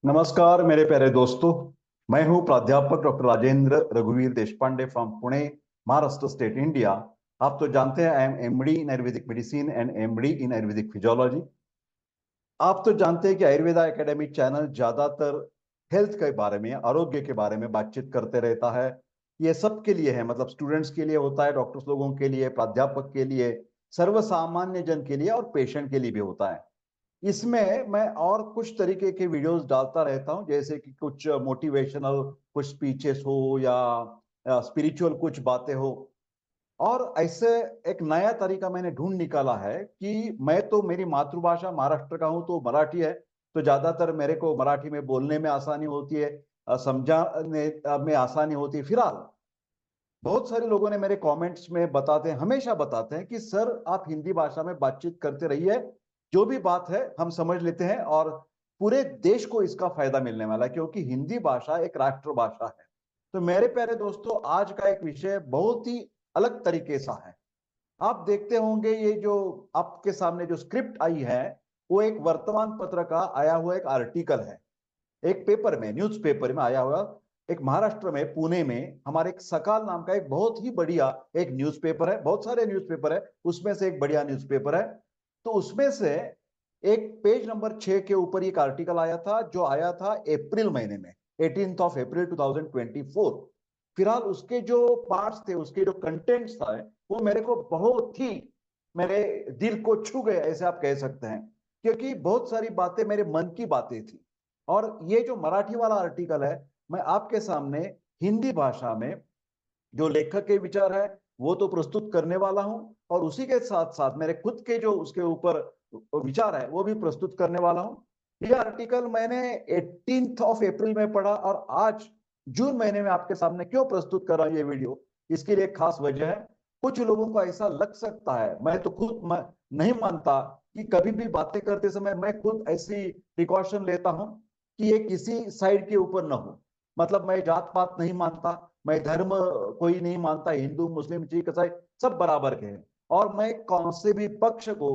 नमस्कार मेरे प्यारे दोस्तों। मैं हूं प्राध्यापक डॉक्टर राजेंद्र रघुवीर Deshpande from Pune, Maharashtra state, India. आप तो जानते हैं I am MD in Ayurvedic medicine and MD in Ayurvedic physiology. आप तो जानते हैं कि आयुर्वेदा एकेडमी चैनल ज्यादातर हेल्थ के बारे में, आरोग्य के बारे में बातचीत करते रहता है। ये सबके लिए है, मतलब स्टूडेंट्स के लिए होता है, डॉक्टर्स लोगों के लिए, प्राध्यापक के लिए, सर्वसामान्य जन के लिए और पेशेंट के लिए भी होता है। इसमें मैं और कुछ तरीके के वीडियोस डालता रहता हूं, जैसे कि कुछ मोटिवेशनल, कुछ स्पीचेस हो या स्पिरिचुअल कुछ बातें हो। और ऐसे एक नया तरीका मैंने ढूंढ निकाला है कि मैं तो, मेरी मातृभाषा महाराष्ट्र का हूं तो मराठी है, तो ज्यादातर मेरे को मराठी में बोलने में आसानी होती है, समझाने में आसानी होती है। फिलहाल बहुत सारे लोगों ने मेरे कमेंट्स में बताते हैं, हमेशा बताते हैं कि सर आप हिंदी भाषा में बातचीत करते रहिए, जो भी बात है हम समझ लेते हैं और पूरे देश को इसका फायदा मिलने वाला है, क्योंकि हिंदी भाषा एक राष्ट्रभाषा है। तो मेरे प्यारे दोस्तों, आज का एक विषय बहुत ही अलग तरीके सा है। आप देखते होंगे ये जो आपके सामने जो स्क्रिप्ट आई है, वो एक वर्तमान पत्र का आया हुआ एक आर्टिकल है, एक पेपर में, न्यूज़पेपर में आया हुआ। एक महाराष्ट्र में, पुणे में हमारे एक सकाल नाम का एक बहुत ही बढ़िया एक न्यूज़पेपर है, बहुत सारे न्यूज़पेपर है, उसमें से एक बढ़िया न्यूज़पेपर है। तो उसमें से एक पेज नंबर 6 के ऊपर एक आर्टिकल आया था, जो आया था अप्रैल महीने में, 18 ऑफ अप्रैल 2024। फिलहाल उसके जो पार्ट्स थे, उसके जो कंटेंट्स था, वो मेरे को बहुत ही, मेरे दिल को छू गए, ऐसे आप कह सकते हैं, क्योंकि बहुत सारी बातें मेरे मन की बातें थी। और ये जो मराठी वाला आर्टिकल है, मैं आपके सामने हिंदी भाषा में जो लेखक के विचार है वो तो प्रस्तुत करने वाला हूं, और उसी के साथ साथ मेरे खुद के जो उसके ऊपर विचार है वो भी प्रस्तुत करने वाला हूं। ये आर्टिकल मैंने 18 ऑफ अप्रैल में पढ़ा, और आज जून महीने में आपके सामने क्यों प्रस्तुत कर रहा हूं ये वीडियो, इसके लिए एक खास वजह है। कुछ लोगों को ऐसा लग सकता है, मैं तो खुद नहीं मानता, कि कभी भी बातें करते समय मैं खुद ऐसी प्रिकॉशन लेता हूं कि ये किसी साइड के ऊपर ना हो। मतलब मैं जात पात नहीं मानता, मैं धर्म कोई नहीं मानता, हिंदू मुस्लिम सिख ईसाई सब बराबर के हैं। और मैं कौन से भी पक्ष को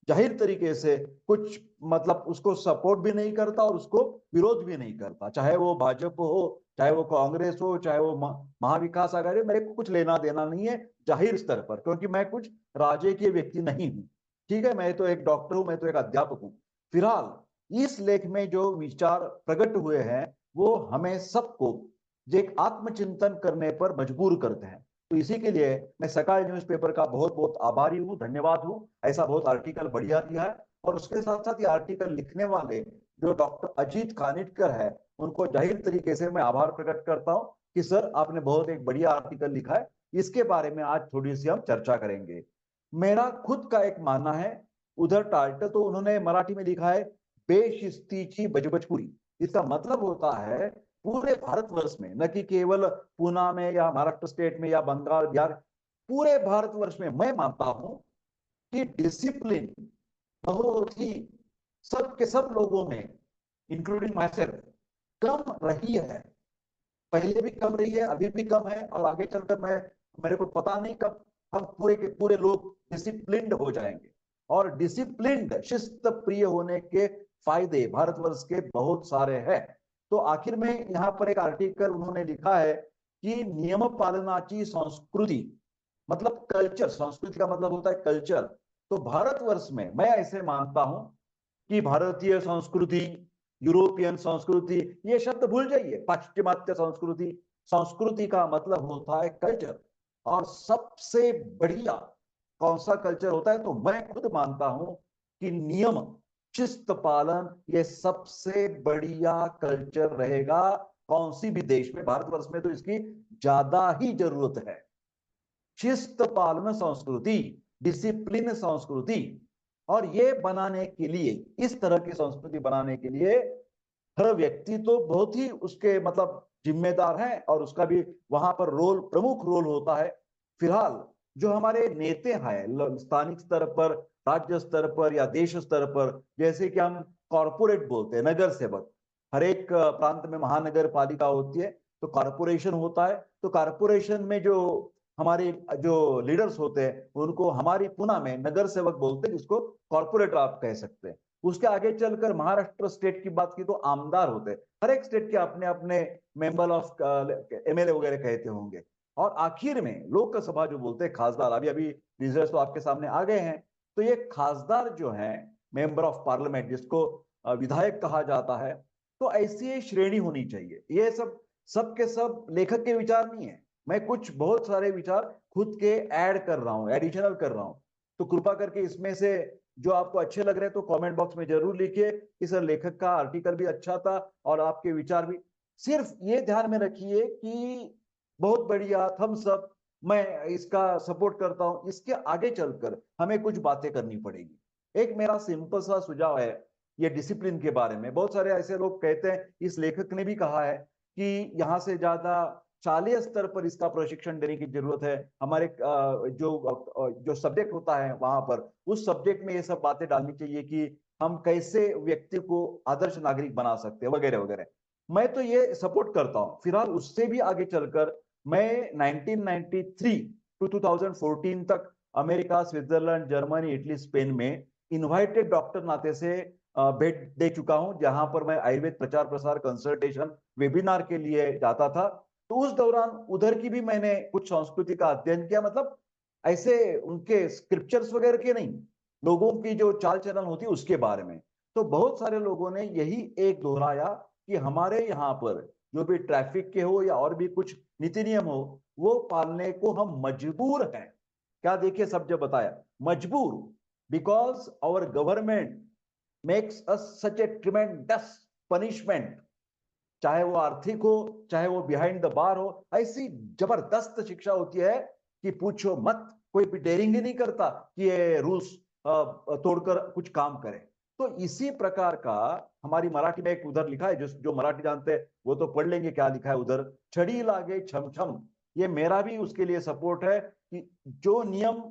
जाहिर तरीके से कुछ, मतलब उसको सपोर्ट भी नहीं करता और उसको विरोध भी नहीं करता, चाहे वो भाजपा हो, चाहे वो कांग्रेस हो, चाहे वो महाविकास आघाड़ी, मेरे को कुछ लेना देना नहीं है जाहिर स्तर पर, क्योंकि मैं कुछ राजकीय व्यक्ति नहीं हूँ। ठीक है, मैं तो एक डॉक्टर हूं, मैं तो एक अध्यापक हूँ। फिलहाल इस लेख में जो विचार प्रकट हुए हैं, वो हमें सबको जो एक आत्मचिंतन करने पर मजबूर करते हैं। तो इसी के लिए मैं सकाल न्यूज़पेपर का बहुत बहुत आभारी हूँ, धन्यवाद हूँ, ऐसा बहुत आर्टिकल बढ़िया दिया है। और उसके साथ साथ ये आर्टिकल लिखने वाले जो डॉक्टर अजीत कानिटकर है, उनको जाहिर तरीके से मैं आभार प्रकट करता हूँ कि सर आपने बहुत एक बढ़िया आर्टिकल लिखा है। इसके बारे में आज थोड़ी सी हम चर्चा करेंगे। मेरा खुद का एक मानना है, उधर टाइटल तो उन्होंने मराठी में लिखा है, बेशिस्तीची बजबजपुरी। इसका मतलब होता है पूरे भारतवर्ष में, न कि केवल पूना में या महाराष्ट्र स्टेट में या बंगाल बिहार, पूरे भारतवर्ष में मैं मानता हूं कि डिसिप्लिन बहुत ही सब के सब लोगों में, इंक्लूडिंग माई सेल्फ, कम रही है। पहले भी कम रही है, अभी भी कम है, और आगे चलकर मैं, मेरे को पता नहीं कब हम पूरे के पूरे लोग डिसिप्लिन्ड हो जाएंगे। और डिसिप्लिन्ड, शिस्त प्रिय होने के फायदे भारतवर्ष के बहुत सारे हैं। तो आखिर में यहाँ पर एक आर्टिकल उन्होंने लिखा है कि नियम पालनाची संस्कृति, मतलब कल्चर, संस्कृति का मतलब होता है कल्चर। तो भारतवर्ष में मैं ऐसे मानता हूं कि भारतीय संस्कृति, यूरोपियन संस्कृति, ये शब्द भूल जाइए, पाश्चिमात्य संस्कृति, संस्कृति का मतलब होता है कल्चर। और सबसे बढ़िया कौन सा कल्चर होता है, तो मैं खुद मानता हूं कि नियम, शिस्त पालन, ये सबसे बढ़िया कल्चर रहेगा कौन सी भी देश में। भारतवर्ष में तो इसकी ज्यादा ही जरूरत है। शिस्त पालन संस्कृति, डिसिप्लिन संस्कृति। और ये बनाने के लिए, इस तरह की संस्कृति बनाने के लिए हर व्यक्ति तो बहुत ही उसके मतलब जिम्मेदार है, और उसका भी वहां पर रोल, प्रमुख रोल होता है। फिलहाल जो हमारे नेता हैं स्थानिक स्तर पर, राज्य स्तर पर या देश स्तर पर, जैसे कि हम कॉरपोरेट बोलते हैं, नगर सेवक, हर एक प्रांत में महानगर पालिका होती है, तो कॉरपोरेशन होता है। तो कॉरपोरेशन में जो हमारे जो लीडर्स होते हैं, उनको हमारी पुणे में नगर सेवक बोलते हैं, जिसको कॉरपोरेटर आप कह सकते हैं। उसके आगे चलकर महाराष्ट्र स्टेट की बात की तो आमदार होते हैं, हर एक स्टेट के अपने अपने मेंबर ऑफ एमएलए वगैरह कहते होंगे। और आखिर में लोकसभा जो बोलते हैं खासदार, अभी अभी रिजल्ट तो आपके सामने आ गए हैं। तो ये खासदार जो है मेंबर ऑफ पार्लियामेंट, जिसको विधायक कहा जाता है, तो ऐसी श्रेणी होनी चाहिए। ये सब सब के सब लेखक के विचार नहीं है, मैं कुछ बहुत सारे विचार खुद के ऐड कर रहा हूँ, एडिशनल कर रहा हूँ। तो कृपा करके इसमें से जो आपको अच्छे लग रहे हैं तो कमेंट बॉक्स में जरूर लिखिए कि सर लेखक का आर्टिकल भी अच्छा था और आपके विचार भी। सिर्फ ये ध्यान में रखिए कि बहुत बढ़िया थम्स अप, मैं इसका सपोर्ट करता हूं, इसके आगे चलकर हमें कुछ बातें करनी पड़ेगी। एक मेरा सिंपल सा सुझाव है ये डिसिप्लिन के बारे में। बहुत सारे ऐसे लोग कहते हैं, इस लेखक ने भी कहा है कि यहाँ से ज्यादा शालेय स्तर पर इसका प्रशिक्षण देने की जरूरत है। हमारे जो सब्जेक्ट होता है वहां पर, उस सब्जेक्ट में ये सब बातें डालनी चाहिए कि हम कैसे व्यक्ति को आदर्श नागरिक बना सकते हैं वगैरह वगैरह। मैं तो ये सपोर्ट करता हूँ। फिलहाल उससे भी आगे चलकर मैं 1993 टू 2014 तक America, Switzerland, Germany, Italy, Spain में इनवाइटेड डॉक्टर नाते से भेंट दे चुका हूं, जहां पर मैं आयुर्वेद प्रचार प्रसार कंसल्टेशन वेबिनार के लिए जाता था। तो उस दौरान उधर की भी मैंने कुछ संस्कृति का अध्ययन किया, मतलब ऐसे उनके स्क्रिप्चर्स वगैरह के नहीं, लोगों की जो चाल चलन होती है उसके बारे में। तो बहुत सारे लोगों ने यही एक दोहराया कि हमारे यहाँ पर जो भी ट्रैफिक के हो या और भी कुछ नीति नियम हो, वो पालने को हम मजबूर हैं। क्या देखिए सब जब बताया मजबूर, because our government makes us such a tremendous punishment, चाहे वो आर्थिक हो, चाहे वो बिहाइंड द बार हो। ऐसी जबरदस्त शिक्षा होती है कि पूछो मत, कोई भी डेयरिंग ही नहीं करता कि ये रूल्स तोड़कर कुछ काम करे। तो इसी प्रकार का हमारी मराठी में एक उधर लिखा है, जो मराठी जानते हैं वो तो पढ़ लेंगे क्या लिखा है उधर, छड़ी लागे छम छम। ये मेरा भी उसके लिए सपोर्ट है कि जो नियम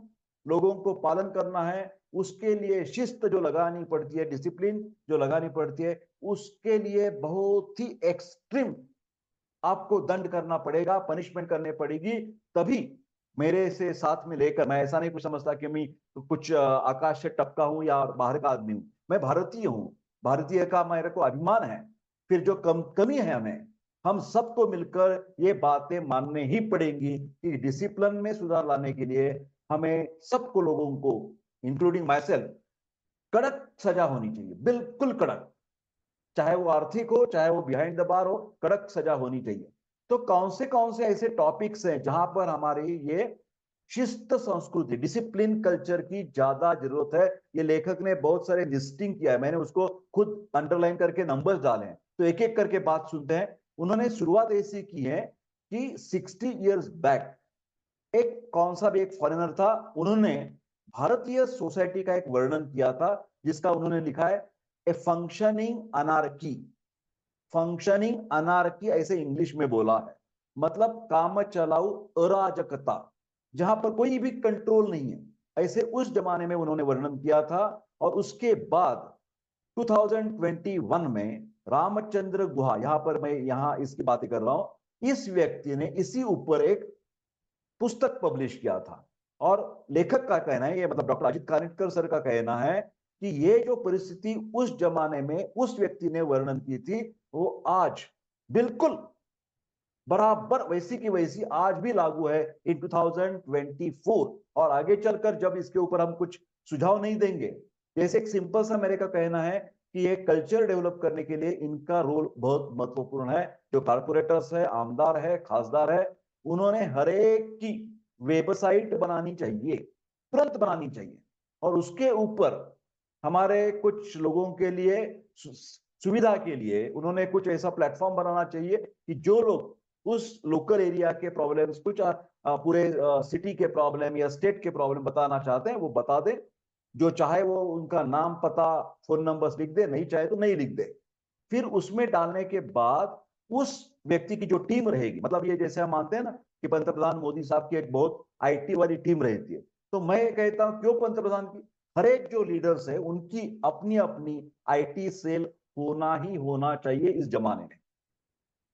लोगों को पालन करना है, उसके लिए शिस्त जो लगानी पड़ती है, डिसिप्लिन जो लगानी पड़ती है, उसके लिए बहुत ही एक्सट्रीम आपको दंड करना पड़ेगा, पनिशमेंट करने पड़ेगी। तभी मेरे से साथ में लेकर, मैं ऐसा नहीं कुछ समझता कि मैं कुछ आकाश से टपका हूं या बाहर का आदमी हूं, मैं भारतीय हूं, भारतीय का मेरे को अभिमान है। फिर जो कमी है हमें, हम सबको मिलकर ये बातें मानने ही पड़ेंगी कि डिसिप्लिन में सुधार लाने के लिए हमें सबको, लोगों को इंक्लूडिंग माई सेल्फ, कड़क सजा होनी चाहिए, बिल्कुल कड़क। चाहे वो आर्थिक हो, चाहे वो बिहाइंड द बार हो, कड़क सजा होनी चाहिए। तो कौन से ऐसे टॉपिक्स हैं जहां पर हमारी ये शिस्त संस्कृति, डिसिप्लिन कल्चर की ज्यादा जरूरत है। ये लेखक ने बहुत सारे लिस्टिंग किया है, मैंने उसको खुद अंडरलाइन करके नंबर्स डाले हैं। तो एक एक करके बात सुनते हैं। उन्होंने शुरुआत ऐसी की है कि 60 इयर्स बैक एक कौन सा भी एक फॉरेनर था, उन्होंने भारतीय सोसाइटी का एक वर्णन किया था, जिसका उन्होंने लिखा है ए फंक्शनिंग अनार्की। फंक्शनिंग अनार्की ऐसे इंग्लिश में बोला है, मतलब काम चलाऊ अराजकता, जहां पर कोई भी कंट्रोल नहीं है, ऐसे उस जमाने में उन्होंने वर्णन किया था। और उसके बाद 2021 में रामचंद्र गुहा, यहां पर मैं यहां इसकी बातें कर रहा हूं, इस व्यक्ति ने इसी ऊपर एक पुस्तक पब्लिश किया था। और लेखक का कहना है, ये मतलब डॉक्टर अजित कानिटकर सर का कहना है कि ये जो परिस्थिति उस जमाने में उस व्यक्ति ने वर्णन की थी, वो आज बिल्कुल बराबर वैसी की वैसी आज भी लागू है इन 2024। और आगे चलकर जब इसके ऊपर हम कुछ सुझाव नहीं देंगे, जैसे एक सिंपल सा मेरे का कहना है कि ये कल्चर डेवलप करने के लिए इनका रोल बहुत महत्वपूर्ण है। जो कारपोरेटर्स है, आमदार है, खासदार है, उन्होंने हर एक की वेबसाइट बनानी चाहिए, तुरंत बनानी चाहिए। और उसके ऊपर हमारे कुछ लोगों के लिए सुविधा के लिए उन्होंने कुछ ऐसा प्लेटफॉर्म बनाना चाहिए कि जो लोग उस लोकल एरिया के प्रॉब्लम्स, कुछ पूरे सिटी के प्रॉब्लम या स्टेट के प्रॉब्लम बताना चाहते हैं वो बता दें। जो चाहे वो उनका नाम, पता, फोन नंबर्स लिख दे, नहीं चाहे तो नहीं लिख दे। फिर उसमें डालने के बाद उस व्यक्ति की जो टीम रहेगी, मतलब ये जैसे हम मानते हैं ना कि पंतप्रधान मोदी साहब की एक बहुत आईटी वाली टीम रहती है, तो मैं कहता हूं क्यों पंतप्रधान की, हर एक जो लीडर्स है उनकी अपनी अपनी आईटी सेल होना ही होना चाहिए इस जमाने में।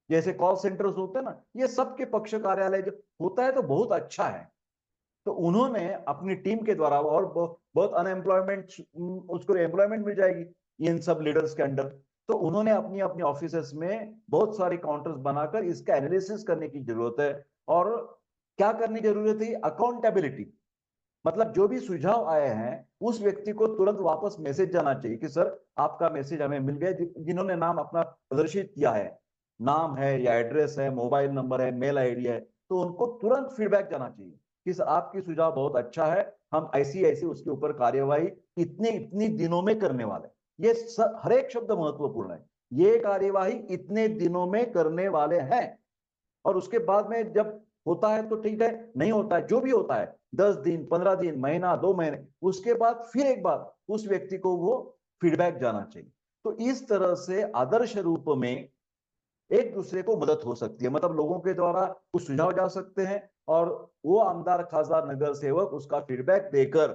जैसे कॉल सेंटर्स होते हैं ना, ये सबके पक्ष कार्यालय जो होता है तो बहुत अच्छा है। तो उन्होंने अपनी टीम के द्वारा, और बहुत अनएम्प्लॉयमेंट, उसको एम्प्लॉयमेंट मिल जाएगी। इन सब लीडर्स के अंडर। तो उन्होंने अपनी अपनी ऑफिसेस में बहुत सारे काउंटर्स बनाकर इसका एनालिसिस करने की जरूरत है। और क्या करने की जरूरत है? अकाउंटेबिलिटी। मतलब जो भी सुझाव आए हैं उस व्यक्ति को तुरंत वापस मैसेज जाना चाहिए कि सर आपका मैसेज हमें मिल गया। जिन्होंने नाम अपना प्रदर्शित किया है, नाम है या एड्रेस है, मोबाइल नंबर है, मेल आईडी है, तो उनको तुरंत फीडबैक जाना चाहिए कि आपकी सुझाव बहुत अच्छा है, हम ऐसी ऐसी उसके ऊपर कार्यवाही इतने इतनी दिनों में करने वाले। ये हर एक शब्द महत्वपूर्ण है। ये कार्यवाही इतने दिनों में करने वाले हैं। और उसके बाद में जब होता है तो ठीक है, नहीं होता है, जो भी होता है 10 दिन, 15 दिन, महीना, 2 महीने, उसके बाद फिर एक बार उस व्यक्ति को वो फीडबैक जाना चाहिए। तो इस तरह से आदर्श रूप में एक दूसरे को मदद हो सकती है। मतलब लोगों के द्वारा कुछ सुझाव जा सकते हैं और वो आमदार, खासदार, नगर सेवक उसका फीडबैक देकर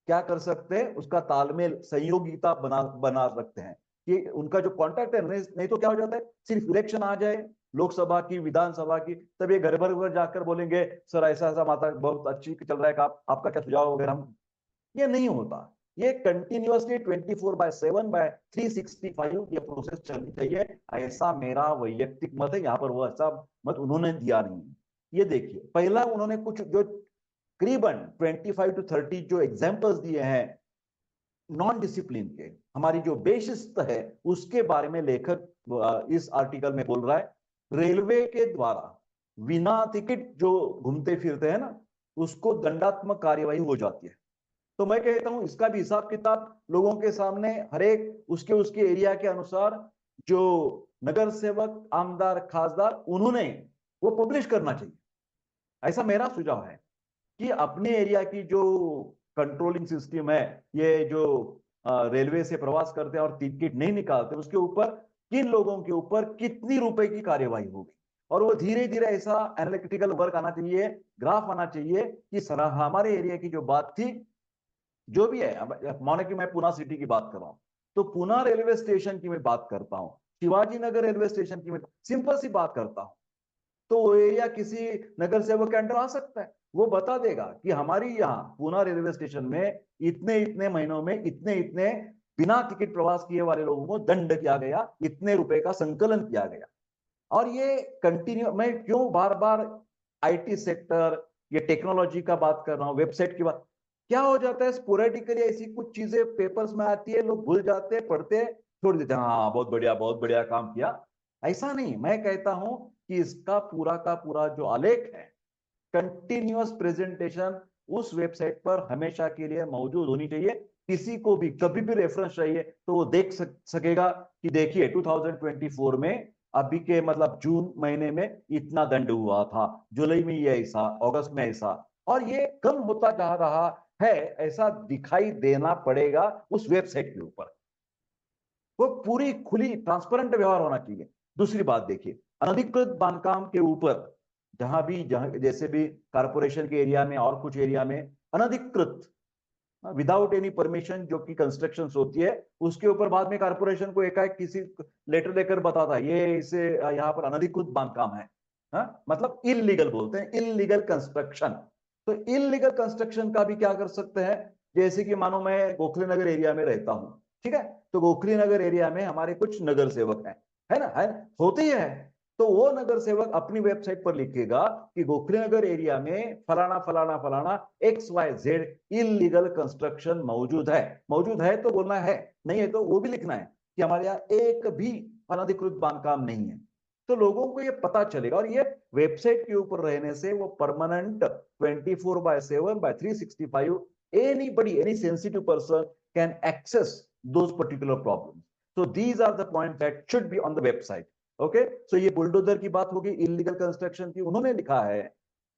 क्या कर सकते हैं, उसका तालमेल, सहयोगिता बना बना सकते हैं कि उनका जो कॉन्टैक्ट है। नहीं तो क्या हो जाता है, सिर्फ इलेक्शन आ जाए लोकसभा की, विधानसभा की, तब ये घर भर जाकर बोलेंगे सर ऐसा ऐसा माता बहुत अच्छी चल रहा है, आपका क्या सुझाव वगैरह। हम ये नहीं होता। ये कंटिन्यूअसली 24/7 बाय 365 ये प्रोसेस चलनी चाहिए। ऐसा मेरा वैयक्तिक मत है। यहाँ पर वो ऐसा मत उन्होंने दिया नहीं है। ये देखिए, पहला उन्होंने कुछ जो करीबन 25 to 30 जो एग्जाम्पल्स दिए हैं नॉन डिसिप्लिन के, हमारी जो बेशिस्त है उसके बारे में लेखक इस आर्टिकल में बोल रहा है। रेलवे के द्वारा बिना टिकट जो घूमते फिरते हैं ना, उसको दंडात्मक कार्यवाही हो जाती है। तो मैं कहता हूं इसका भी हिसाब किताब लोगों के सामने हर एक उसके उसके एरिया के अनुसार जो नगर सेवक, आमदार, खासदार, उन्होंने वो पब्लिश करना चाहिए। ऐसा मेरा सुझाव है कि अपने एरिया की जो कंट्रोलिंग सिस्टम है, ये जो रेलवे से प्रवास करते हैं और टिकट नहीं निकालते, उसके ऊपर किन लोगों के ऊपर कितनी रुपए की कार्यवाही होगी। और वो धीरे धीरे ऐसा एनालिटिकल वर्क आना चाहिए, ग्राफ आना चाहिए कि सर हमारे एरिया की जो बात थी, जो भी है, मानो कि मैं पुणे सिटी की बात कर रहा हूं, तो पुणे रेलवे स्टेशन की मैं बात करता हूं, शिवाजी नगर रेलवे स्टेशन की मैं सिंपल सी बात करता हूं, तो वो एरिया किसी नगर सेवक के अंडर आ सकता है। वो बता देगा कि हमारी यहाँ पुणे रेलवे स्टेशन में इतने इतने महीनों में इतने इतने बिना टिकट प्रवास किए वाले लोगों को दंड किया गया, इतने रुपए का संकलन किया गया। और ये कंटिन्यू, मैं क्यों बार बार आईटी सेक्टर, ये टेक्नोलॉजी का बात कर रहा हूँ, वेबसाइट की बात, क्या हो जाता है स्पोरेटिकली ऐसी कुछ चीजें पेपर्स में आती है, लोग भूल जाते हैं, पढ़ते हैं, छोड़ देते हैं, हाँ बहुत बढ़िया काम किया। ऐसा नहीं, मैं कहता हूं कि इसका पूरा का पूरा जो आलेख है, कंटिन्यूअस प्रेजेंटेशन उस वेबसाइट पर हमेशा के लिए मौजूद होनी चाहिए। किसी को भी कभी भी रेफरेंस चाहिए तो वो देख सकेगा कि देखिए 2024 में अभी के मतलब जून महीने में इतना दंड हुआ था, जुलाई में ये ऐसा, अगस्त में ऐसा, और ये कम होता जा रहा है, ऐसा दिखाई देना पड़ेगा उस वेबसाइट के ऊपर। वो पूरी खुली ट्रांसपेरेंट व्यवहार होना चाहिए। दूसरी बात देखिए, अनधिकृत बांधकाम के ऊपर जहां जैसे भी कारपोरेशन के एरिया में और कुछ एरिया में अनधिकृत, विदाउट एनी परमिशन जो कि कंस्ट्रक्शन होती है, उसके ऊपर बाद में कारपोरेशन को एकाएक किसी लेटर देकर बताता है ये इसे यहाँ पर अनधिकृत बांधकाम है, मतलब इलीगल बोलते हैं, इलीगल कंस्ट्रक्शन। तो इलीगल कंस्ट्रक्शन का भी क्या कर सकते हैं, जैसे कि मानो मैं गोखले नगर एरिया में रहता हूं, ठीक है, तो गोखली नगर एरिया में हमारे कुछ नगर सेवक हैं, है ना, है, होते ही है। तो वो नगर सेवक अपनी वेबसाइट पर लिखेगा कि गोखली नगर एरिया में फलाना फलाना फलाना XYZ इलीगल कंस्ट्रक्शन मौजूद है तो बोलना है, नहीं है तो वो भी लिखना है कि हमारे यहाँ एक भी अनधिकृत बांधकाम नहीं है। तो लोगों को ये पता चलेगा, और ये वेबसाइट के ऊपर रहने से वो permanent 24/7/365 any sensitive person can access those particular problems. So these are the points that should be on the website. Okay, so ये बुलडोजर की बात होगी, इलीगल कंस्ट्रक्शन की। उन्होंने लिखा है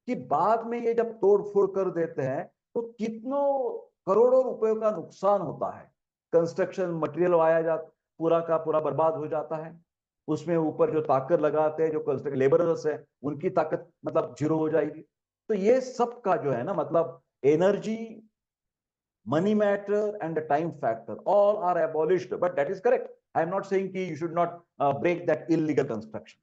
कि बाद में ये जब तोड़ फोड़ कर देते हैं तो कितनों करोड़ों रुपयों का नुकसान होता है। कंस्ट्रक्शन मटेरियल आया जाता, पूरा का पूरा बर्बाद हो जाता है। उसमें ऊपर जो ताकत लगाते हैं, जो कंस्ट्रक्शन लेबरर्स है, उनकी ताकत मतलब जीरो हो जाएगी। तो ये सब का जो है ना, मतलब energy, money matter and the time factor all are abolished, but that is correct. I am not saying कि you should not break that illegal construction,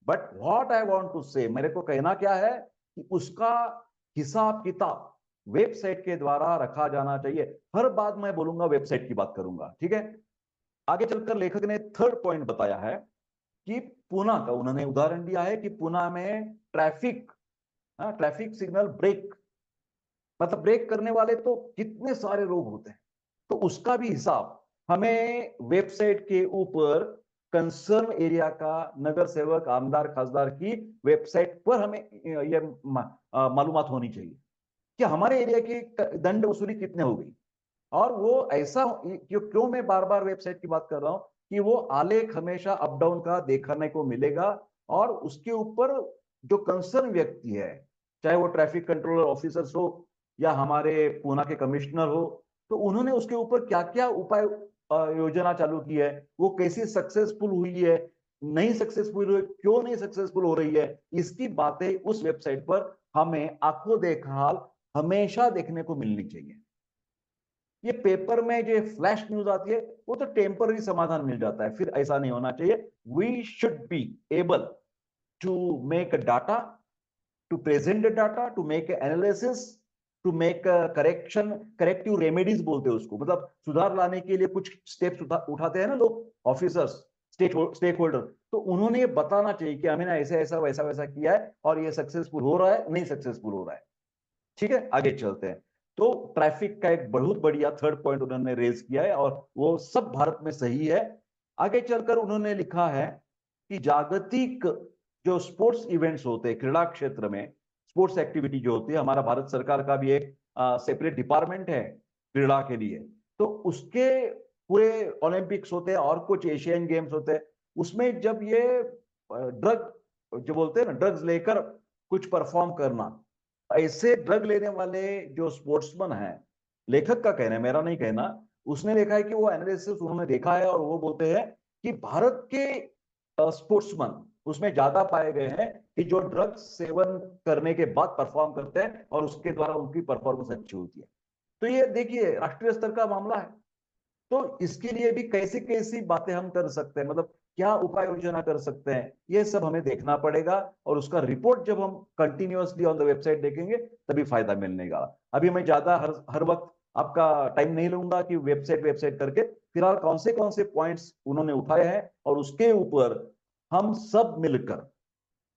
but what I want to say, मेरे को कहना क्या है कि उसका हिसाब किताब वेबसाइट के द्वारा रखा जाना चाहिए। हर बात मैं बोलूंगा वेबसाइट की बात करूंगा, ठीक है। आगे चलकर लेखक ने थर्ड पॉइंट बताया है कि पूना का उन्होंने उदाहरण दिया है कि पूना में ट्रैफिक सिग्नल ब्रेक, मतलब ब्रेक करने वाले तो कितने सारे लोग होते हैं, तो उसका भी हिसाब हमें वेबसाइट के ऊपर कंसर्न एरिया का नगर सेवक आमदार खासदार की वेबसाइट पर हमें यह मालूमात होनी चाहिए कि हमारे एरिया की दंड वसूली कितने हो गई। और वो ऐसा क्यों मैं बार बार वेबसाइट की बात कर रहा हूं कि वो आलेख हमेशा अप डाउन का देखने को मिलेगा, और उसके ऊपर जो कंसर्न व्यक्ति है, चाहे वो ट्रैफिक कंट्रोलर ऑफिसर्स हो या हमारे पूना के कमिश्नर हो, तो उन्होंने उसके ऊपर क्या क्या उपाय योजना चालू की है, वो कैसी सक्सेसफुल हुई है, नहीं सक्सेसफुल हुई, क्यों नहीं सक्सेसफुल हो रही है, इसकी बातें उस वेबसाइट पर हमें आंखों देखा हाल हमेशा देखने को मिलनी चाहिए। ये पेपर में जो फ्लैश न्यूज आती है वो तो टेम्पररी समाधान मिल जाता है, फिर ऐसा नहीं होना चाहिए। We should be able to make data, to present the data, to make analysis, to make correction, corrective remedies बोलते हैं उसको, मतलब सुधार लाने के लिए कुछ स्टेप्स उठाते हैं ना लोग, ऑफिसर्स, स्टेक होल्डर, तो उन्होंने ये बताना चाहिए कि हमने ऐसे ऐसा वैसा वैसा किया है और ये सक्सेसफुल हो रहा है, नहीं सक्सेसफुल हो रहा है। ठीक है, आगे चलते हैं। तो ट्रैफिक का एक बहुत बढ़िया थर्ड पॉइंट उन्होंने रेज किया है और वो सब भारत में सही है। आगे चलकर उन्होंने लिखा है कि जागतिक जो स्पोर्ट्स इवेंट्स होते हैं क्रीड़ा क्षेत्र में, स्पोर्ट्स एक्टिविटी जो होती है, हमारा भारत सरकार का भी एक सेपरेट डिपार्टमेंट है क्रीड़ा के लिए, तो उसके पूरे ओलंपिक्स होते हैं और कुछ एशियन गेम्स होते हैं, उसमें जब ये ड्रग जो बोलते हैं ना, ड्रग्स लेकर कुछ परफॉर्म करना, ऐसे ड्रग लेने वाले जो स्पोर्ट्समैन हैं, लेखक का कहना है, मेरा नहीं कहना, उसने देखा है कि वो एनालिसिस उन्होंने देखा है और वो बोलते हैं कि भारत के स्पोर्ट्समैन उसमें ज्यादा पाए गए हैं कि जो ड्रग्स सेवन करने के बाद परफॉर्म करते हैं और उसके द्वारा उनकी परफॉर्मेंस अच्छी होती है। तो ये देखिए राष्ट्रीय स्तर का मामला है, तो इसके लिए भी कैसी कैसी बातें हम कर सकते हैं, मतलब क्या उपाय योजना कर सकते हैं, ये सब हमें देखना पड़ेगा, और उसका रिपोर्ट जब हम कंटिन्यूअसली ऑन द वेबसाइट देखेंगे तभी फायदा मिलने का। अभी मैं ज्यादा हर वक्त आपका टाइम नहीं लूंगा कि वेबसाइट वेबसाइट करके, फिलहाल कौन से पॉइंट्स उन्होंने उठाए हैं और उसके ऊपर हम सब मिलकर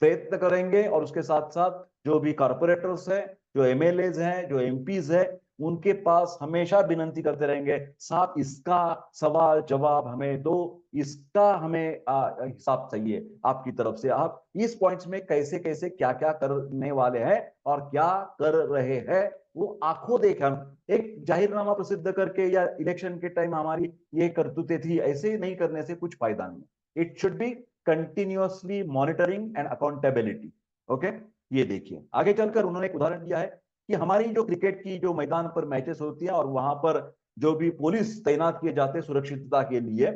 प्रयत्न करेंगे, और उसके साथ साथ जो भी कारपोरेटर्स हैं, जो एमएलएज हैं, जो एमपीज हैं, उनके पास हमेशा विनंती करते रहेंगे, साहब इसका सवाल जवाब हमें दो, इसका हमें हिसाब चाहिए आपकी तरफ से, आप इस पॉइंट्स में कैसे कैसे क्या क्या करने वाले हैं और क्या कर रहे हैं, वो आंखों देख हम एक जाहिरनामा प्रसिद्ध करके या इलेक्शन के टाइम हमारी ये करतूतें थी, ऐसे नहीं करने से कुछ फायदा नहीं। It should be continuously monitoring and accountability. Okay, ये देखिए आगे चलकर उन्होंने एक उदाहरण दिया है कि हमारी जो क्रिकेट की जो मैदान पर मैचेस होती है और वहां पर जो भी पुलिस तैनात किए जाते हैं सुरक्षितता के लिए,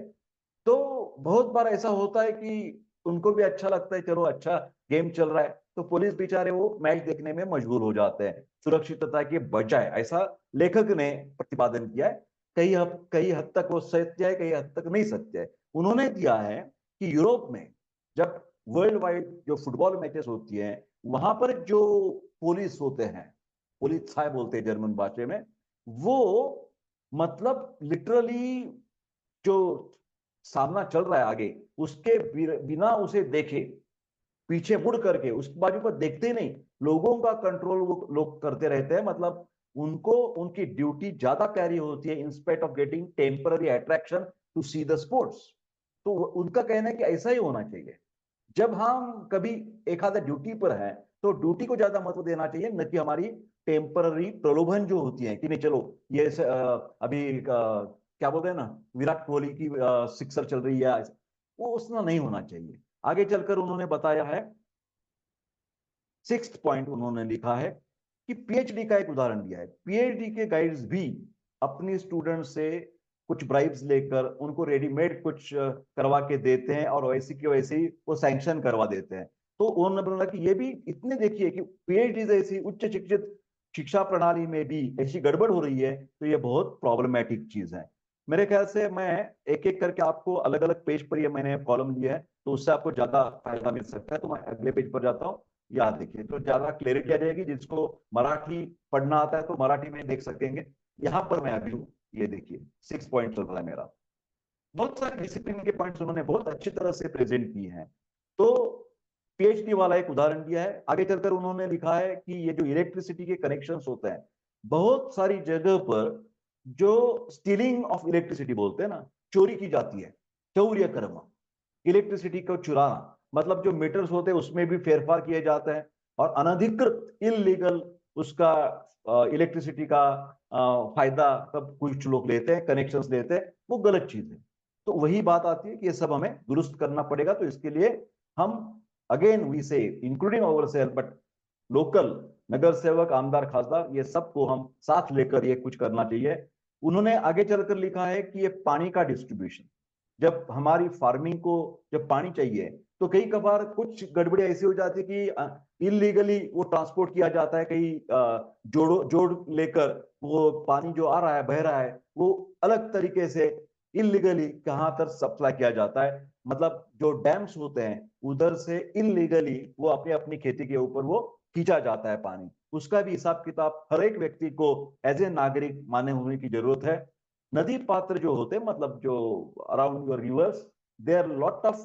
तो बहुत बार ऐसा होता है कि उनको भी अच्छा लगता है, चलो अच्छा गेम चल रहा है, तो पुलिस बेचारे वो मैच देखने में मजबूर हो जाते हैं सुरक्षितता के बजाय, ऐसा लेखक ने प्रतिपादन किया है। कई हद तक वो सत्य है, कई हद तक नहीं सत्य है। उन्होंने दिया है कि यूरोप में जब वर्ल्ड वाइड जो फुटबॉल मैचेस होती है, वहां पर जो पुलिस होते हैं, पुलिस बोलते हैं जर्मन भाषा में, वो मतलब लिटरली जो सामना चल रहा है आगे, उसके बिना उसे देखे पीछे मुड़ करके उस बाजू पर देखते नहीं, लोगों का कंट्रोल वो लोग करते रहते हैं, मतलब उनको उनकी ड्यूटी ज्यादा कैरी होती है inspect of getting temporary attraction to see the sports. तो उनका कहना है कि ऐसा ही होना चाहिए, जब हम कभी एक आधा ड्यूटी पर हैं तो ड्यूटी को ज्यादा महत्व देना चाहिए, न कि हमारी टेम्पररी प्रलोभन जो होती है कि नहीं चलो ये अभी क्या बोलते हैं ना, विराट कोहली की सिक्सर चल रही है, वो उसमें नहीं होना चाहिए। आगे चलकर उन्होंने बताया है, सिक्स्थ पॉइंट उन्होंने लिखा है कि पीएचडी का एक उदाहरण दिया है। पीएचडी के गाइड्स भी अपनी स्टूडेंट से कुछ ब्राइब्स लेकर उनको रेडीमेड कुछ करवा के देते हैं और वैसे की वैसे ही वो सैंक्शन करवा देते हैं। तो उन्होंने बोला कि ये भी इतने देखिए कि पीएचडी जैसी उच्च शिक्षित शिक्षा प्रणाली में भी ऐसी गड़बड़ हो रही है, तो ये बहुत प्रॉब्लमेटिक चीज है। मेरे ख्याल से मैं एक एक करके आपको अलग अलग पेज पर ये मैंने कॉलम दिया है, तो उससे आपको ज्यादा फायदा मिल सकता है। तो मैं अगले पेज पर जाता हूँ, याद देखिए तो ज्यादा क्लियरिटी आ जाएगी। जिसको मराठी पढ़ना आता है तो मराठी में देख सकेंगे। यहां पर मैं अभी हूँ, ये देखिए 6 पॉइंट चल रहा है मेरा। बहुत सारे डिसिप्लिन के पॉइंट्स उन्होंने बहुत अच्छी तरह से प्रेजेंट किए हैं। तो पीएचडी वाला एक उदाहरण दिया है। आगे चलकर उन्होंने लिखा है कि ये जो इलेक्ट्रिसिटी के कनेक्शंस होते हैं, बहुत सारी जगह पर जो स्टीलिंग ऑफ इलेक्ट्रिसिटी बोलते हैं ना, चोरी की जाती है, चौर्य कर्म, इलेक्ट्रिसिटी को चुराना, मतलब जो मीटर्स होते हैं उसमें भी फेरफार किए जाते हैं, और अनधिकृत इलीगल उसका इलेक्ट्रिसिटी का फायदा तब कुछ लोग लेते हैं, कनेक्शंस लेते हैं, वो गलत चीज है। तो वही बात आती है कि ये सब हमें दुरुस्त करना पड़ेगा। तो इसके लिए हम again we say including ourself, but local नगर सेवक, आमदार, खासदार, ये सबको हम साथ लेकर ये कुछ करना चाहिए। उन्होंने आगे चलकर लिखा है कि ये पानी का डिस्ट्रीब्यूशन, जब हमारी फार्मिंग को जब पानी चाहिए, तो कई कबार कुछ गड़बड़ी ऐसी हो जाती है कि इलीगली वो ट्रांसपोर्ट किया जाता है, कहीं जोड़ लेकर वो पानी जो आ रहा है, बह रहा है, वो अलग तरीके से इलीगली कहाँ तक सप्लाई किया जाता है। मतलब जो डैम्स होते हैं उधर से इलीगली वो अपनी अपनी खेती के ऊपर वो खींचा जाता है पानी। उसका भी हिसाब किताब हर एक व्यक्ति को एज ए नागरिक माने होने की जरूरत है। नदी पात्र जो होते हैं, मतलब जो around your rivers, there lot of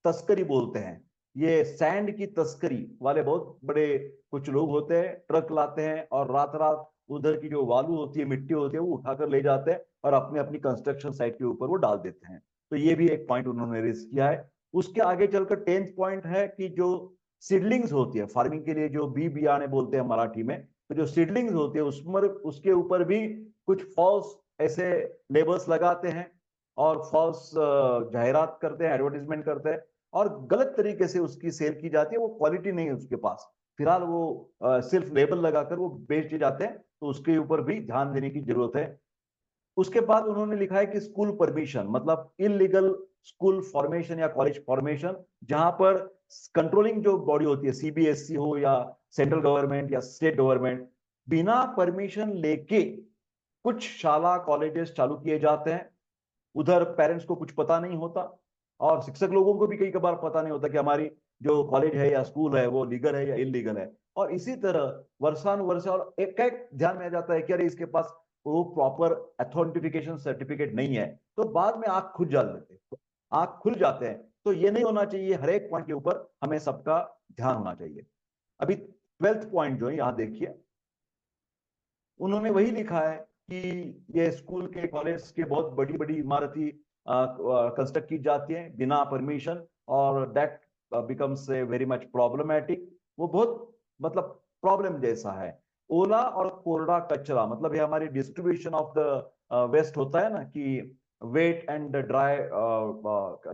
तस्करी बोलते हैं, ये सैंड की तस्करी वाले बहुत बड़े कुछ लोग होते हैं, ट्रक लाते हैं और रात रात उधर की जो बालू होती है, मिट्टी होती है, वो उठाकर ले जाते हैं और अपने अपनी कंस्ट्रक्शन साइट के ऊपर वो डाल देते हैं। तो ये भी एक पॉइंट उन्होंने रेज किया है। उसके आगे चलकर 10th पॉइंट है कि जो सीडलिंग्स होती है फार्मिंग के लिए, जो बियाणे बोलते हैं मराठी में, तो जो सीडलिंग्स होती है उसके ऊपर भी कुछ फॉल्स ऐसे लेबल्स लगाते हैं और फॉल्स जाहिरात करते हैं, एडवर्टीजमेंट करते हैं, और गलत तरीके से उसकी सेल की जाती है। वो क्वालिटी नहीं है उसके पास, फिलहाल वो सिर्फ लेबल लगाकर वो बेच जाते हैं। तो उसके ऊपर भी ध्यान देने की जरूरत है। उसके बाद उन्होंने लिखा है कि स्कूल परमिशन, मतलब इलीगल स्कूल फॉर्मेशन या कॉलेज फॉर्मेशन, जहां पर कंट्रोलिंग जो बॉडी होती है, सीबीएसई हो या सेंट्रल गवर्नमेंट या स्टेट गवर्नमेंट, बिना परमिशन लेके कुछ शाला कॉलेजेस चालू किए जाते हैं। उधर पेरेंट्स को कुछ पता नहीं होता, और शिक्षक लोगों को भी कई बार पता नहीं होता कि हमारी जो कॉलेज है या स्कूल है वो लीगल है या इलीगल है। और इसी तरह वर्षानुवर्ष, और एक एक ध्यान में आ जाता है कि अरे इसके पास वो प्रॉपर अथेंटिफिकेशन सर्टिफिकेट नहीं है, तो बाद में आंख खुल जाते हैं, आंख खुल जाते हैं। तो ये नहीं होना चाहिए। हर एक पॉइंट के ऊपर हमें सबका ध्यान होना चाहिए। अभी 12th पॉइंट जो है यहाँ देखिए, उन्होंने वही लिखा है कि ये स्कूल के कॉलेज के बहुत बड़ी बड़ी इमारती कंस्ट्रक्ट की जाती है बिना परमिशन, और that becomes a very much problematic. वो बहुत मतलब प्रॉब्लम जैसा है। ओला और कोरडा कचरा, मतलब ये हमारी डिस्ट्रीब्यूशन ऑफ द वेस्ट होता है ना, कि वेट एंड ड्राई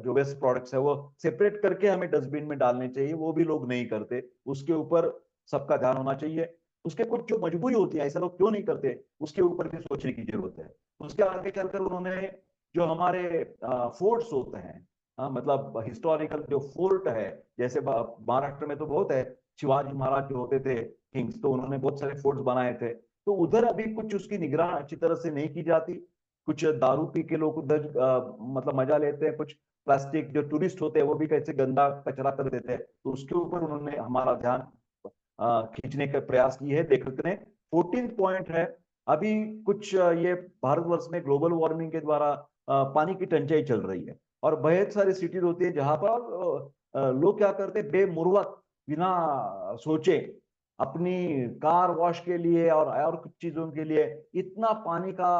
जो वेस्ट प्रोडक्ट्स है वो सेपरेट करके हमें डस्टबिन में डालने चाहिए, वो भी लोग नहीं करते। उसके ऊपर सबका ध्यान होना चाहिए। उसके कुछ जो मजबूरी होती है, ऐसा लोग क्यों नहीं करते, उसके ऊपर भी सोचने की जरूरत है। उसके आगे चलकर उन्होंने जो हमारे फोर्ट्स होते हैं, मतलब हिस्टोरिकल जो फोर्ट है, जैसे महाराष्ट्र में तो बहुत है, शिवाजी महाराज जो होते थे किंग्स, तो उन्होंने बहुत सारे फोर्ट्स बनाए थे। तो उधर अभी कुछ उसकी निगरानी अच्छी तरह से नहीं की जाती। कुछ दारू पी के लोग उधर मतलब मजा लेते हैं। कुछ प्लास्टिक जो टूरिस्ट होते हैं वो भी कैसे गंदा कचरा कर देते हैं, तो उसके ऊपर उन्होंने हमारा ध्यान खींचने का प्रयास की है लेखक ने। 14th पॉइंट है, अभी कुछ ये भारतवर्ष में ग्लोबल वार्मिंग के द्वारा पानी की टंचाई चल रही है, और बहुत सारी सिटीज होती है जहां पर लोग क्या करते हैं, बेमुरवत बिना सोचे अपनी कार वॉश के लिए और कुछ चीजों के लिए इतना पानी का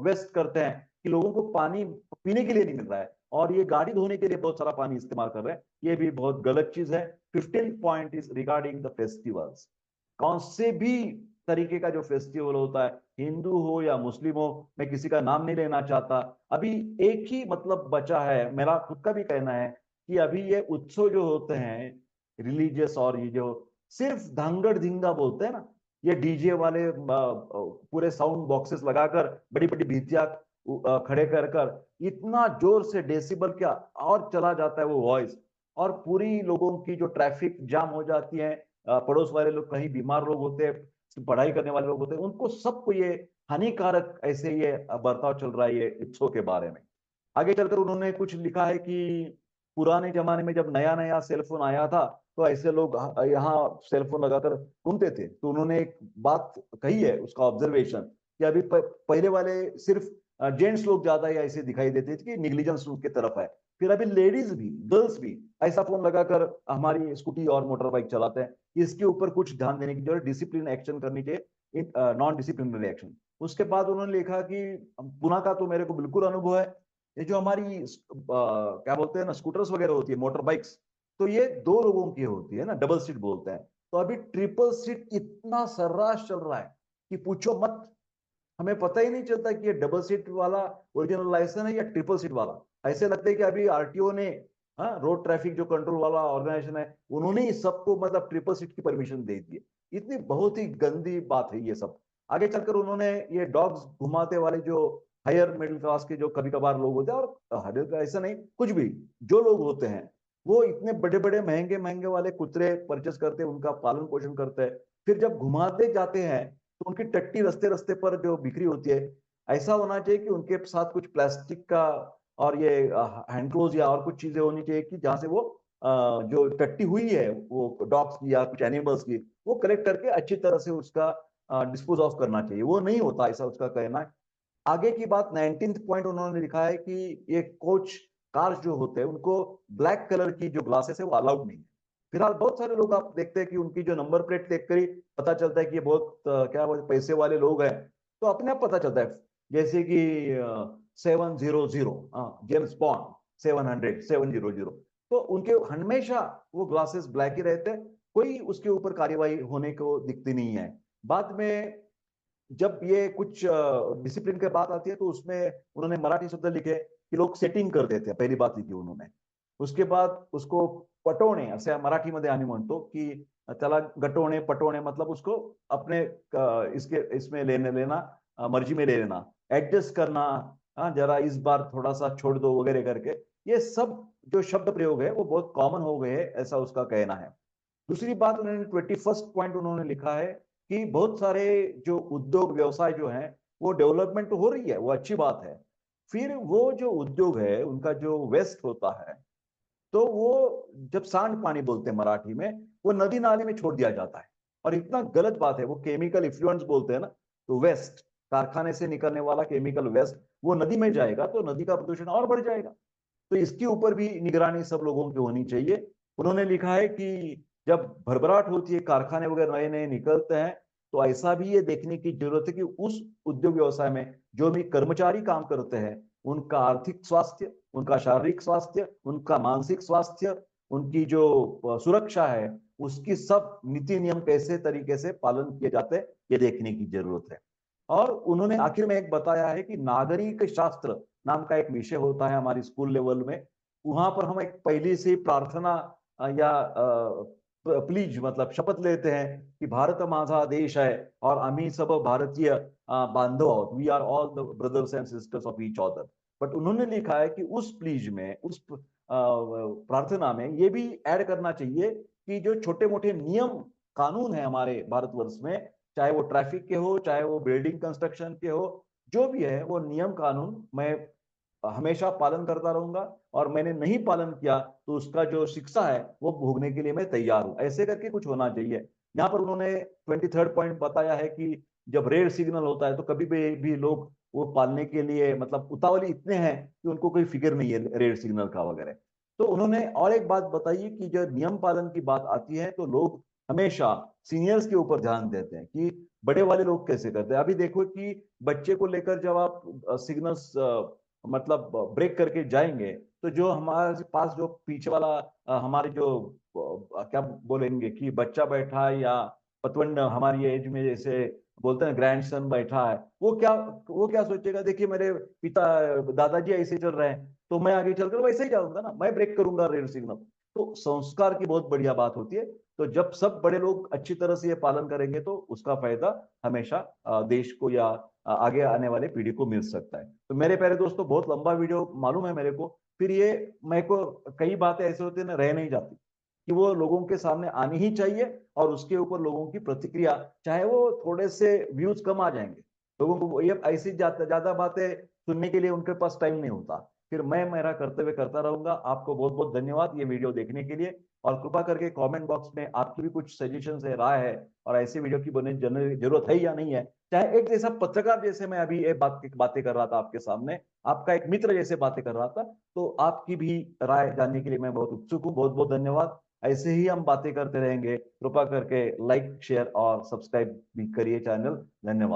वेस्ट करते हैं कि लोगों को पानी पीने के लिए नहीं मिल रहा है, और ये गाड़ी धोने के लिए बहुत सारा पानी इस्तेमाल कर रहे हैं। ये भी बहुत गलत चीज है। 15th point is regarding the festivals. कौन से भी तरीके का जो फेस्टिवल होता है, हिंदू हो या मुस्लिम हो, मैं किसी का नाम नहीं लेना चाहता, अभी एक ही मतलब बचा है, मेरा खुद का भी कहना है कि अभी ये उत्सव जो होते हैं रिलीजियस, और ये जो सिर्फ धांगड़ धिंगा बोलते हैं ना, ये डीजे वाले पूरे साउंड बॉक्सेस लगाकर बड़ी बड़ी भितियां खड़े कर कर इतना जोर से डेसिबल क्या और चला जाता है वो वॉइस, और पूरी लोगों की जो ट्रैफिक जाम हो जाती है, पड़ोस वाले लोग, कहीं बीमार लोग होते हैं, पढ़ाई करने वाले लोग होते हैं, उनको सबको ये हानिकारक ऐसे ये बर्ताव चल रहा है ये उत्सव के बारे में। आगे चलकर उन्होंने कुछ लिखा है कि पुराने जमाने में जब नया नया सेलफोन आया था, तो ऐसे लोग यहाँ सेलफोन लगाकर घूमते थे। तो उन्होंने एक बात कही है, उसका ऑब्जर्वेशन, कि अभी पहले वाले सिर्फ जेंट्स लोग ज्यादा ही ऐसे दिखाई देते थे कि निग्लिजेंस उनके तरफ है। फिर अभी लेडीज भी, गर्ल्स भी ऐसा फोन लगाकर हमारी स्कूटी और मोटर बाइक चलाते हैं। इसके ऊपर कुछ ध्यान देने की जरूरत, डिसिप्लिन एक्शन करनी चाहिए, नॉन डिसिप्लिनरी एक्शन। उसके बाद उन्होंने लिखा कि पुणे का तो मेरे को बिल्कुल अनुभव है, ये जो हमारी क्या बोलते हैं ना, स्कूटर्स वगैरह होती है, मोटर बाइक्स, तो ये 2 लोगों की होती है ना, डबल सीट बोलते हैं। तो अभी ट्रिपल सीट इतना सर्रास चल रहा है कि पूछो मत। हमें पता ही नहीं चलता कि ये डबल सीट वाला ओरिजिनल लाइसेंस है या ट्रिपल सीट वाला। ऐसे लगता है कि अभी आरटीओ ने, हाँ, रोड ट्रैफिक जो कंट्रोल वाला ऑर्गेनाइजेशन है, उन्होंने ही सबको मतलब ट्रिपल सीट की परमिशन दे दी है। इतनी बहुत ही गंदी बात है ये सब। आगे चलकर उन्होंने ये डॉग्स घुमाते वाले जो हायर मिडिल क्लास के जो कभी कभार लोग होते हैं, और हर ऐसा नहीं, कुछ भी जो लोग होते हैं, वो इतने बड़े बड़े महंगे महंगे वाले कुतरे परचेस करते हैं, उनका पालन पोषण करते हैं। फिर जब घुमाते जाते हैं तो उनकी टट्टी रस्ते रस्ते पर जो बिक्री होती है। ऐसा होना चाहिए कि उनके साथ कुछ प्लास्टिक का और ये हैंड ग्लोव्स या और कुछ चीजें होनी चाहिए कि जहां से वो जो टट्टी हुई है वो डॉग्स की या कुछ एनिमल्स की, वो कलेक्ट करके अच्छी तरह से उसका डिस्पोज ऑफ करना चाहिए। वो नहीं होता, ऐसा उसका कहना है। आगे की बात, 19th पॉइंट उन्होंने लिखा है कि ये कोच कार्स जो होते हैं उनको ब्लैक कलर की जो ग्लासेस है वो अलाउड नहीं है। फिलहाल बहुत सारे लोग आप देखते हैं कि उनकी जो नंबर प्लेट देख कर ही पता चलता है कि ये बहुत क्या बोलते पैसे वाले लोग हैं। तो अपने आप पता चलता है, जैसे कि 700, जेम्स बॉन्ड 700 तो उनके हमेशा वो ग्लासेस ब्लैक ही रहते हैं। कोई उसके ऊपर कार्यवाही होने को दिखती नहीं है। बाद में जब ये कुछ डिसिप्लिन की बात आती है तो उसमें उन्होंने मराठी शब्द लिखे कि लोग सेटिंग कर देते हैं, पहली बात लिखी उन्होंने। उसके बाद उसको पटवणे, असे मराठीमध्ये आम्ही म्हणतो की त्याला गटवणे पटवणे, मतलब उसको अपने इसके इसमें लेने लेना, मर्जी में ले लेना, एडजस्ट करना, हाँ जरा इस बार थोड़ा सा छोड़ दो वगैरह करके। ये सब जो शब्द प्रयोग है वो बहुत कॉमन हो गए हैं, ऐसा उसका कहना है। दूसरी बात, उन्होंने 21st पॉइंट उन्होंने लिखा है कि बहुत सारे जो उद्योग व्यवसाय जो है वो डेवलपमेंट तो हो रही है, वो अच्छी बात है। फिर वो जो उद्योग है उनका जो वेस्ट होता है, तो वो जब सांड पानी बोलते हैं मराठी में, वो नदी नाले में छोड़ दिया जाता है। और इतना गलत बात है, वो केमिकल इफ्लुएंस बोलते हैं ना, तो वेस्ट, कारखाने से निकलने वाला केमिकल वेस्ट वो नदी में जाएगा तो नदी का प्रदूषण और बढ़ जाएगा। तो इसके ऊपर भी निगरानी सब लोगों की होनी चाहिए। उन्होंने लिखा है कि जब भरभराट होती है, कारखाने वगैरह नए नए निकलते हैं, तो ऐसा भी ये देखने की जरूरत है कि उस उद्योग व्यवसाय में जो भी कर्मचारी काम करते हैं, उनका आर्थिक स्वास्थ्य, उनका शारीरिक स्वास्थ्य, उनका मानसिक स्वास्थ्य, उनकी जो सुरक्षा है, उसकी सब नीति नियम कैसे तरीके से पालन किए जाते हैं, ये देखने की जरूरत है। और उन्होंने आखिर में एक बताया है कि नागरिक शास्त्र नाम का एक विषय होता है हमारी स्कूल लेवल में। वहां पर हम एक पहली से प्रार्थना या प्लीज मतलब शपथ लेते हैं कि भारत माझा देश है और आम्ही सब भारतीय बांधव आहोत, we are all the brothers and sisters of each other. But उन्होंने लिखा है कि उस प्लीज में, उस प्रार्थना में ये भी ऐड करना चाहिए कि जो छोटे मोटे नियम कानून है हमारे भारतवर्ष में, चाहे वो ट्रैफिक के हो, चाहे वो बिल्डिंग कंस्ट्रक्शन के हो, जो भी है वो नियम कानून मैं हमेशा पालन करता रहूंगा। और मैंने नहीं पालन किया तो उसका जो शिक्षा है वो भोगने के लिए मैं तैयार हूं, ऐसे करके कुछ होना चाहिए। यहाँ पर उन्होंने 23rd पॉइंट बताया है कि जब रेड सिग्नल होता है तो कभी भी लोग वो पालने के लिए मतलब उतावली इतने हैं कि उनको कोई फिक्र नहीं है रेड सिग्नल का वगैरह। तो उन्होंने और एक बात बताई कि जब नियम पालन की बात आती है तो लोग हमेशा सीनियर्स के ऊपर ध्यान देते हैं कि बड़े वाले लोग कैसे करते हैं। अभी देखो कि बच्चे को लेकर जब आप सिग्नल्स मतलब ब्रेक करके जाएंगे, तो जो हमारे पास जो पीछे वाला हमारे जो क्या बोलेंगे कि बच्चा बैठा है या पतवंड हमारी एज में जैसे बोलते हैं ग्रैंडसन बैठा है, वो क्या सोचेगा, देखिए मेरे पिता दादाजी ऐसे चल रहे हैं तो मैं आगे चलकर वैसे ही जाऊंगा ना, मैं ब्रेक करूंगा रेड सिग्नल। तो संस्कार की बहुत बढ़िया बात होती है। तो जब सब बड़े लोग अच्छी तरह से ये पालन करेंगे तो उसका फायदा हमेशा देश को या आगे आने वाले पीढ़ी को मिल सकता है। तो मेरे प्यारे दोस्तों, बहुत लंबा वीडियो मालूम है मेरे को, फिर ये मेरे को कई बातें ऐसे होती है ना, रह नहीं जाती कि वो लोगों के सामने आनी ही चाहिए। और उसके ऊपर लोगों की प्रतिक्रिया, चाहे वो थोड़े से व्यूज कम आ जाएंगे, लोगों को ये ऐसी ज्यादा बातें सुनने के लिए उनके पास टाइम नहीं होता। फिर मैं मेरा कर्तव्य करता रहूंगा। आपको बहुत बहुत धन्यवाद ये वीडियो देखने के लिए, और कृपा करके कमेंट बॉक्स में आपकी भी कुछ सजेशन है, राय है, और ऐसे वीडियो की बनने जरूरत है या नहीं है, चाहे एक जैसा पत्रकार जैसे मैं अभी ये बातें कर रहा था आपके सामने, आपका एक मित्र जैसे बातें कर रहा था, तो आपकी भी राय जानने के लिए मैं बहुत उत्सुक हूँ। बहुत बहुत धन्यवाद। ऐसे ही हम बातें करते रहेंगे। कृपा करके लाइक शेयर और सब्सक्राइब भी करिए चैनल। धन्यवाद।